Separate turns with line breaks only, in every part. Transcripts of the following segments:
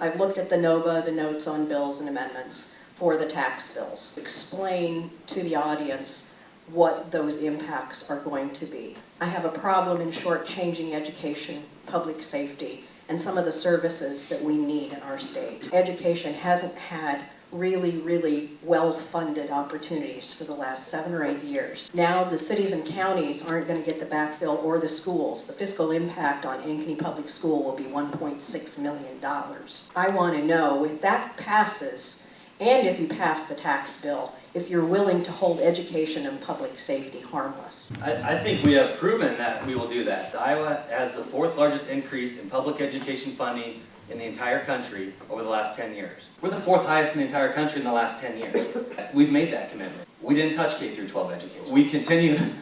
I've looked at the NOVA, the notes on bills and amendments for the tax bills. Explain to the audience what those impacts are going to be. I have a problem in shortchanging education, public safety, and some of the services that we need in our state. Education hasn't had really well-funded opportunities for the last 7 or 8 years. Now the cities and counties aren't going to get the backfill or the schools. The fiscal impact on Ankeny Public School will be $1.6 million. I want to know if that passes, and if you pass the tax bill, if you're willing to hold education and public safety harmless.
I think we have proven that we will do that. Iowa has the 4th largest increase in public education funding in the entire country over the last 10 years. We're the 4th highest in the entire country in the last 10 years. We've made that commitment. We didn't touch K-12 education.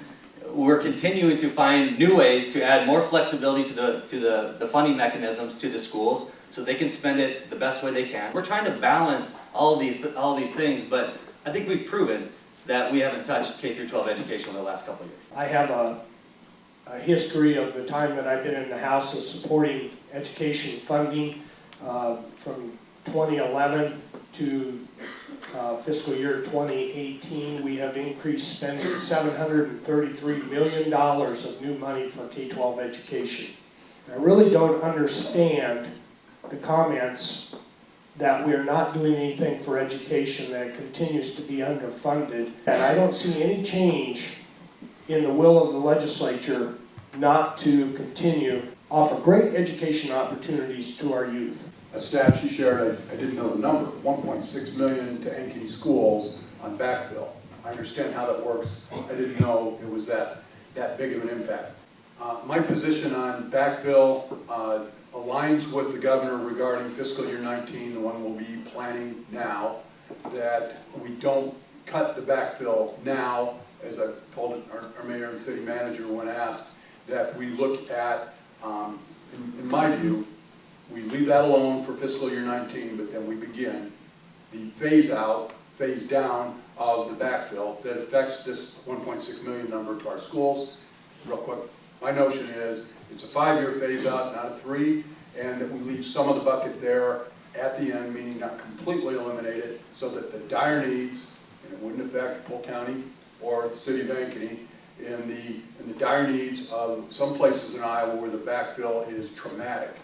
We're continuing to find new ways to add more flexibility to the funding mechanisms to the schools so they can spend it the best way they can. We're trying to balance all these things, but I think we've proven that we haven't touched K-12 education over the last couple of years.
I have a history of the time that I've been in the House of supporting education funding from 2011 to fiscal year 2018. We have increased spending $733 million of new money for K-12 education. I really don't understand the comments that we're not doing anything for education, that it continues to be underfunded. And I don't see any change in the will of the legislature not to continue offer great education opportunities to our youth.
A stat she shared, I didn't know the number, 1.6 million to Ankeny schools on backfill. I understand how that works. I didn't know it was that big of an impact. My position on backfill aligns with the governor regarding fiscal year 19, the one we'll be planning now, that we don't cut the backfill now, as I told our mayor and city manager when asked, that we look at, in my view, we leave that alone for fiscal year 19, but then we begin the phase down of the backfill that affects this 1.6 million number to our schools. Real quick, my notion is it's a 5-year phase out, not a 3, and that we leave some of the bucket there at the end, meaning not completely eliminate it, so that the dire needs, and it wouldn't affect Polk County or the city of Ankeny, in the dire needs of some places in Iowa where the backfill is traumatic.